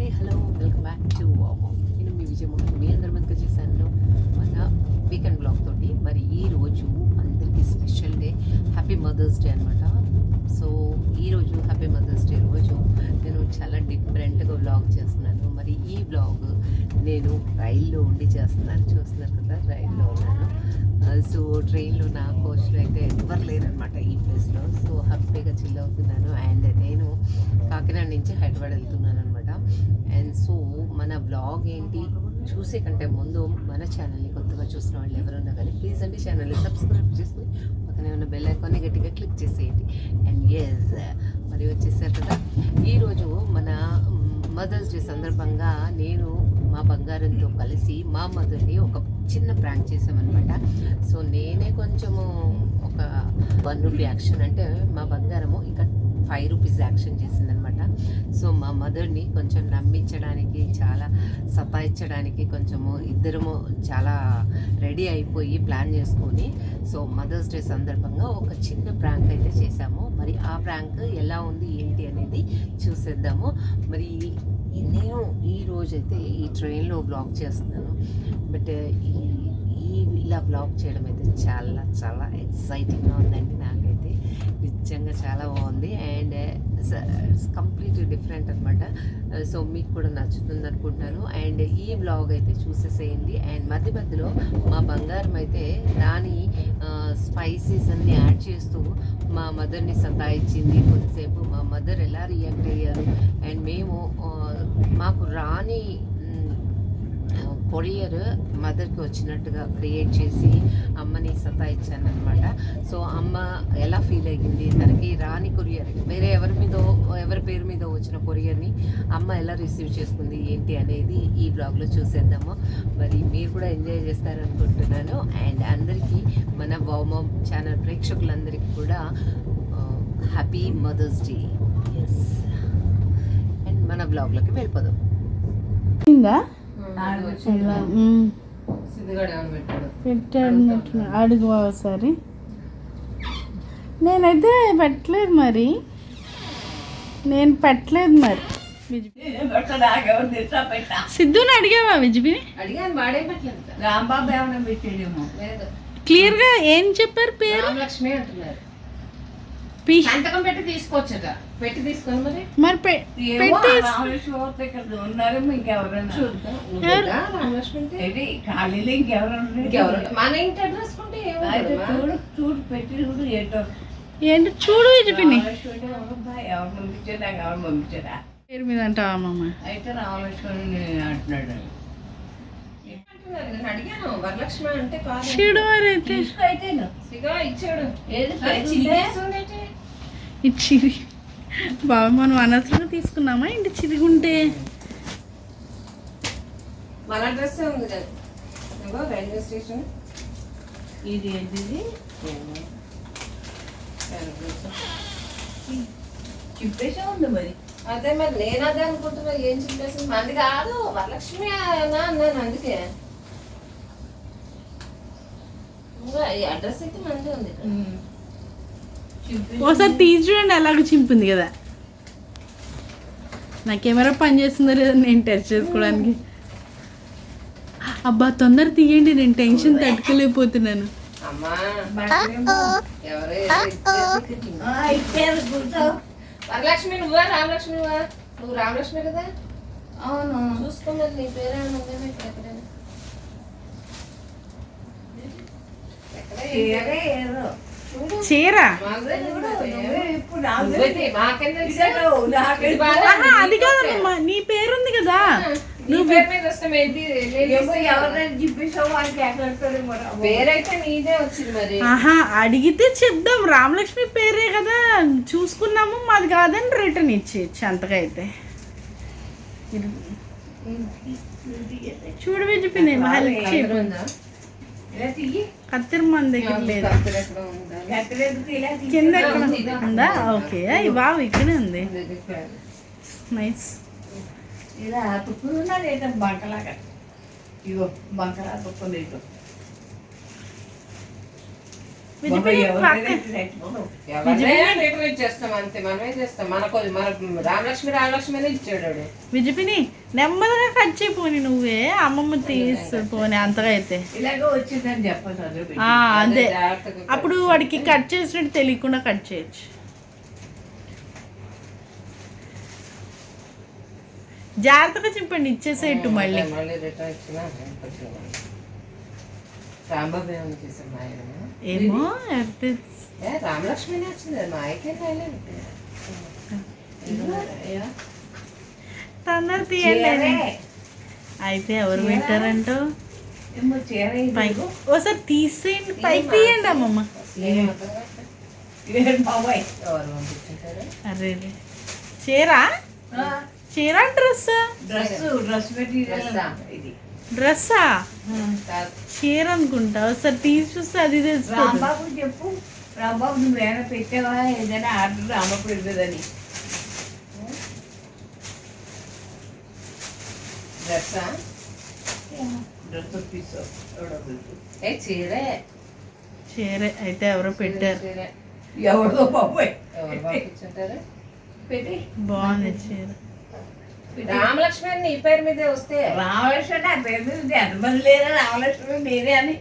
Hi hello welcome back to నేను మీ విజయమోహన్. మీ అందరి ముందుకు వచ్చేసాను మన వీకెండ్ బ్లాగ్ తోటి. మరి ఈరోజు అందరికీ special day, happy mother's day అనమాట. సో ఈరోజు హ్యాపీ మదర్స్ డే రోజు నేను చాలా డిఫరెంట్గా బ్లాగ్ చేస్తున్నాను. మరి ఈ బ్లాగ్ నేను రైల్లో ఉండి చేస్తున్నాను. చూస్తున్నారు కదా, రైల్లో ఉన్నాను. సో ట్రైన్లో నా కోచ్లో అయితే ఎవరు లేరనమాట ఈ ప్లేస్లో. సో హ్యాపీగా చిల్ అవుతున్నాను. అండ్ నేను కాకినాడ నుంచి హైదరాబాద్ వెళ్తున్నాను అనమాట. అండ్ సో మన బ్లాగ్ ఏంటి చూసే కంటే ముందు మన ఛానల్ని కొత్తగా చూసిన వాళ్ళు ఎవరున్నా కానీ ప్లీజ్ అండి ఛానల్ని సబ్స్క్రైబ్ చేసుకుని పక్కనే ఉన్న బెల్ ఐకాన్ని గట్టిగా క్లిక్ చేసేయండి. అండ్ ఎస్, మరి వచ్చేసారు కదా, ఈరోజు మన మదర్స్ డే సందర్భంగా నేను మా బంగారంతో కలిసి మా మదర్ని ఒక చిన్న ప్రాంక్ చేసామన్నమాట. సో నేనే కొంచెము ఒక ₹1 యాక్షన్, అంటే మా బంగారము ఇంకా ₹5 యాక్షన్ చేసిందనమాట. సో మా మదర్ని కొంచెం నమ్మించడానికి, చాలా సతాయించడానికి కొంచెము ఇద్దరము చాలా రెడీ అయిపోయి ప్లాన్ చేసుకొని సో మదర్స్ డే సందర్భంగా ఒక చిన్న ప్రాంక్ అయితే చేశాము. మరి ఆ ప్రాంక్ ఎలా ఉంది ఏంటి అనేది చూసేద్దాము. మరి నేను ఈరోజైతే ఈ ట్రైన్లో బ్లాగ్ చేస్తున్నాను. బట్ ఇలా బ్లాగ్ చేయడం అయితే చాలా చాలా ఎక్సైటింగ్గా ఉందండి. నాకైతే నిజంగా చాలా బాగుంది. అండ్ కంప్లీట్ డిఫరెంట్ అనమాట. సో మీకు కూడా నచ్చుతుంది అనుకుంటున్నాను. అండ్ ఈ బ్లాగ్ అయితే చూసేసేయండి. అండ్ మధ్య మధ్యలో మా బంగారం అయితే రాని స్పైసీస్ అన్ని యాడ్ చేస్తూ మా మదర్ని సతాయించింది. కొద్దిసేపు మా మదర్ ఎలా రియాక్ట్ అయ్యారు, అండ్ మేము మాకు రాని కొరియర్ మదర్కి వచ్చినట్టుగా క్రియేట్ చేసి అమ్మని సతాయించాను అనమాట. సో అమ్మ ఎలా ఫీల్ అయ్యింది, తనకి రాని కొరియర్ వేరే ఎవరి పేరు మీద వచ్చిన కొరియర్ని అమ్మ ఎలా రిసీవ్ చేసుకుంది ఏంటి అనేది ఈ బ్లాగ్లో చూసేద్దాము. మరి మీరు కూడా ఎంజాయ్ చేస్తారనుకుంటున్నాను. అండ్ అందరికీ మన వామం ఛానల్ ప్రేక్షకులందరికీ కూడా happy mother's day. Yes, and మన బ్లాగ్లోకి వెళ్ళిపోదాం. పెట్టాడు అడుగు ఒకసారి. నేనైతే పెట్టలేదు, మరి నేను పెట్టలేదు. మరి సిద్ధుని అడిగావా విజిబి? అడిగాను, వాడే పెట్టలేదు. రాంబాబు ఏమైనా పెట్టాడేమో. క్లియర్ గా ఏం చెప్పారు పేరు? రామలక్ష్మి అంటున్నారు. సంతకం పెట్టి తీసుకోవచ్చట. పెట్టి తీసుకొని మరి ఖాళీలో ఇంకెవరు మన ఇంటి అడ్రస్ కుంటే చూడు పెట్టి చూడు ఏంటో ఏంటి చూడు విజిపిని ఎవరు పంపించారు, నాకు ఎవరు పంపించారా పేరు మీద అంటావా అమ్మమ్మ? అయితే రామలక్ష్మణి అంటున్నాడు. అడిగాను వరలక్ష్మి అంటే చూడు మరి అయితే ఇచ్చాడు. ఇచ్చిరి బాబా, మనం అనవసరంగా తీసుకున్నామా ఇంటి చిరిగుంటే? మన డ్రెస్ ఉంది కదా రైల్వే స్టేషన్. ఇది ఏంటిది చింపేసా ఉంది మరి. అదే మరి నేను అదే అనుకుంటున్నా, ఏం చింపేసింది మంది కాదు వరలక్ష్మి అన్నాను. అందుకే ఈ అడ్రస్ అయితే మంది ఉంది. ఒకసారి తీసి చూడండి, అలాగే చింపింది కదా. నా కెమెరా పని చేస్తుందో లేదో నేను టెస్ట్ చేసుకోవడానికి. అబ్బా తొందర తీయండి, నేను టెన్షన్ తట్టుకోలేకపోతున్నాను. వరలక్ష్మి నువ్వా రామలక్ష్మి? నువ్వు రామలక్ష్మి కదా? అవును, చూసుకోమని నీ పేరేమో ఎక్కడైనా చీర అది కాదమ్మా, నీ పేరుంది కదా. పేరైతే నీదే వచ్చింది మరి. ఆహా, అడిగితే చెప్దాం. రామలక్ష్మి పేరే కదా, చూసుకున్నాము మాది కాదని రిటర్న్ ఇచ్చేయచ్చు. అంతగా అయితే చూడు విజిపిని కత్తిరి మన దగ్గర లేదు. కింద ఎక్కడ ఉందా? ఓకే, బాబు ఇక్కడే ఉంది. నైస్. ఇలా తుప్పులు ఉన్నది ఏదో బంకలాగా. ఇగో బంకలా తుప్పులు ఇగో విజిపిని పక్క ఎవరైనా రిటర్న్ ఇచ్చేస్తాం అంతే, మనమే చేస్తాం. మన రామలక్ష్మి అనే ఇచ్చాడు వాడు. విజిపిని నెమ్మదిగా కట్ చేయపోని నువ్వే అమ్మమ్మ తీసిపోని అంతగా అయితే ఇలాగ వచ్చిందని చెప్పదు. అదే జాగ్రత్తగా అప్పుడు వాడికి కట్ చేసినట్టు తెలియకుండా కట్ చేయొచ్చు. జాగ్రత్తగా చెప్పండి ఇచ్చేసేట్టు మళ్ళీ. మళ్ళీ రిటర్న్ ఇచ్చినా రాంబాబు ఏమైనా చేశారు మా ఆయన? ఏమో రామలక్ష్మినే వచ్చింది, మా ఆయకే రాయలేదు. తొందర తీయండి. అయితే ఎవరు పెట్టారంటో ఏమో చీర పైకి ఒకసారి తీసేయండి, పైకి తీయండి అమ్మమ్మ. బాబాయ్ ఎవరు పంపించారు? అరే చీర డ్రెస్ డ్రెస్ మెటీరియల్ ఇది. డ్రెస్సా చీర అనుకుంటా. ఒకసారి తీసి చూస్తే అది తెలుస్తుంది. రాంబాబు చెప్పు, రాంబాబు నువ్వేమైనా పెట్టావా ఏదైనా ఆర్డర్ రాంబాబు పెడదని. డ్రెస్సా? డ్రెస్ తీసో చీరే. చీరే అయితే ఎవరో పెట్టారు. చీరే. ఎవరిదో బాబాయ్ ఎవరు పంపించుంటారు? పెట్టి బాగుంది చీర. రామలక్ష్మి అని నీ పేరు మీదే వస్తే రామలక్ష్మి నా పేరు మీద ఉంది. ఎంతమంది లేదా రామలక్ష్మి నేనే అని.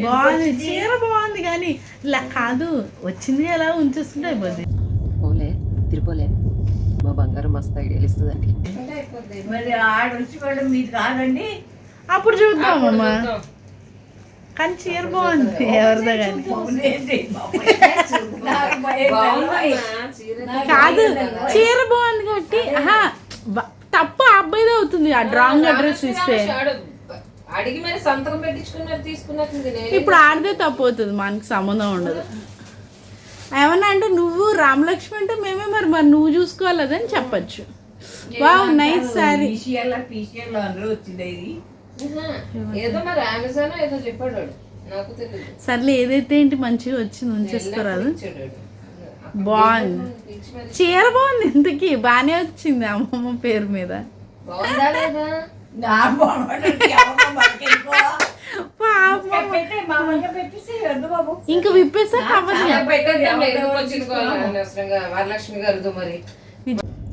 బాగుంది చీర బాగుంది కానీ ఇలా కాదు వచ్చింది ఎలా ఉంచేస్తుంటే అయిపోద్ది. పోలే తిరిపోలే, మా బంగారం మస్తు ఐడియాలు ఇస్తుందండి. అయిపోద్ది. మరి ఆడొచ్చి కూడా మీది కాదండి. అప్పుడు చూద్దామమ్మా. కానీ చీర బాగుంది ఎవరిదో కానీ. ఏంటి బాబాయ్? నాకు భయం బాబాయ్. కాదు చీర బాగుంది కాబట్టి తప్పు ఆ అబ్బాయిదే అవుతుంది ఆ రాంగ్ అడ్రస్ ఇస్తే. అడిగి మరి సంతకం పెట్టించుకున్నారు తీసుకున్నట్టుంది. ఇప్పుడు ఆడితే తప్పు అవుతుంది, మనకి సంబంధం ఉండదు. ఏమన్నా అంటే నువ్వు రామలక్ష్మి అంటే మేమే మరి నువ్వు చూసుకోవాలి అదని చెప్పచ్చు. Wow nice sorry. పీసీఎల్ అందరూ వచ్చింది ఇది. ఏదో మరి అమెజాన్ ఏదో చెప్పాడు వాడు, నాకు తెలియదు. సర్లే ఏదైతే ఏంటి మంచిగా వచ్చింది ఉంచేసుకోరాదు. బాగుంది చీర బాగుంది, ఇంతకీ బాగానే వచ్చింది అమ్మమ్మ పేరు మీద. బాగుందా లేదా? నాకు బాగుంటుంది. ఇంకా విప్పేసా కావాలి. వరలక్ష్మి గారితో మరి.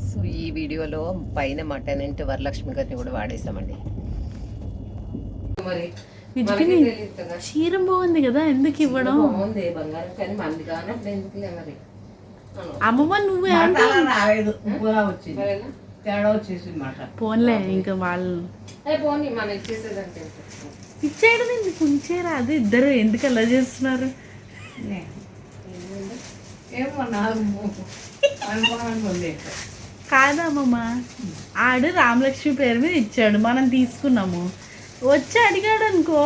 సో ఈ వీడియోలో పైన మటన్ వరలక్ష్మి గారిని కూడా వాడేసామండి. మరి చీర బాగుంది కదా ఎందుకు ఇవ్వడం? బాగుంది బంగారం కానీ మంది కానప్పుడు ఎందుకులే మరి. అమ్మమ్మ నువ్వే రాలేదు వచ్చింది, తేడా వచ్చేసింది మాట. పోన్లే ఇంకా వాళ్ళు పోనీ మనం ఇచ్చేసేదంటే ఇచ్చేయడం ఎందుకు ఉంచేరా? అది ఇద్దరు ఎందుకు అలా చేస్తున్నారు? ఏమో నాకు అనుమానంగా ఉంది. కాదమ్మమ్మ ఆడు రామలక్ష్మి పేరు మీద ఇచ్చాడు, మనం తీసుకున్నాము. వచ్చి అడిగాడు అనుకో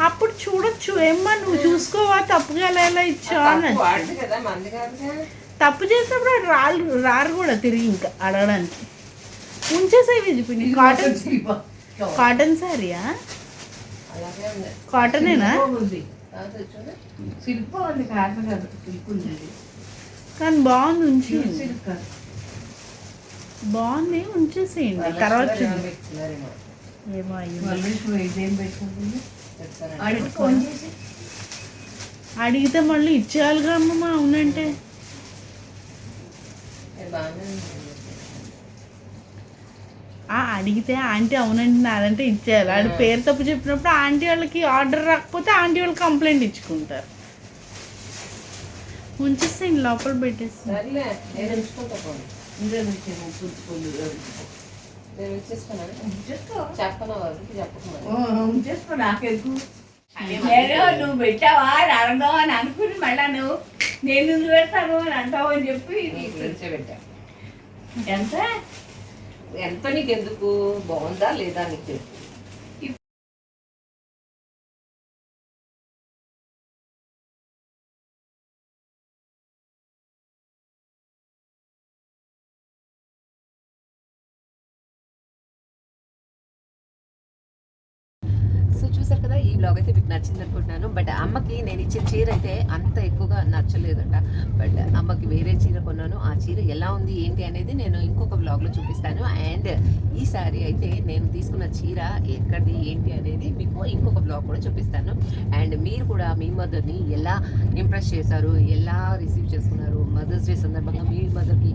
అప్పుడు చూడొచ్చు. ఏమ్మా నువ్వు చూసుకోవా తప్పుగా ఎలా ఇచ్చావు అని. తప్పు చేసినప్పుడు రారు కూడా తిరిగి ఇంకా అడగడానికి. ఉంచేసే విజిపిని. కాటన్ శారీయా? కాటనేనా? సిల్క్ ఉంది కాదు కదా, సిల్క్ ఉంది కానీ బాగుంది ఉంచి సిల్క్ బాగుంది ఉంచేసేయండి. తర్వాత ఏమో ఇదేం పెట్టుకుంటుంది. అడిగితే మళ్ళీ ఇచ్చేయాలిగా అమ్మమ్మ అవునంటే. అడిగితే ఆంటీ అవునండి నాదంటే ఇచ్చేయాలి. ఆడి పేరు తప్పు చెప్పినప్పుడు ఆంటీ వాళ్ళకి ఆర్డర్ రాకపోతే ఆంటీ వాళ్ళు కంప్లైంట్ ఇచ్చుకుంటారు. ఉంచేస్తే లోపల పెట్టేసి నువ్వు పెట్టావా అడగో అని అనుకుని మళ్ళా నేను పెడతాను అని అంటావు అని చెప్పి పెట్టా. ఎంత ఎంత నీకు ఎందుకు, బాగుందా లేదా నీకు? సో చూసారు కదా, ఈ బ్లాగ్ అయితే మీకు నచ్చింది అనుకుంటున్నాను. బట్ అమ్మకి నేను ఇచ్చే చీర అయితే అంత ఎక్కువగా నచ్చలేదట. బట్ అమ్మకి వేరే చీర కొన్నాను. ఆ చీర ఎలా ఉంది ఏంటి అనేది నేను ఇంకొక బ్లాగ్లో చూపిస్తాను. అండ్ ఈసారి అయితే నేను తీసుకున్న చీర ఎక్కడిది ఏంటి అనేది మీకు ఇంకొక బ్లాగ్ కూడా చూపిస్తాను. అండ్ మీరు కూడా మీ మదర్ని ఎలా ఇంప్రెస్ చేశారు, ఎలా రిసీవ్ చేసుకున్నారు, మదర్స్ డే సందర్భంగా మీ మదర్కి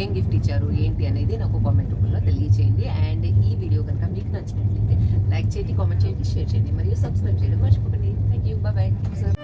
ఏం గిఫ్ట్ ఇచ్చారు ఏంటి అనేది నాకు కామెంట్ రూపంలో తెలియచేయండి. అండ్ ఈ వీడియో కనుక మీకు నచ్చినట్లయితే లైక్ చేయండి, కామెంట్ చేయండి, షేర్ చేయండి మరియు సబ్స్క్రైబ్ చేయడం మర్చిపోకండి. Thank you, bye bye sir.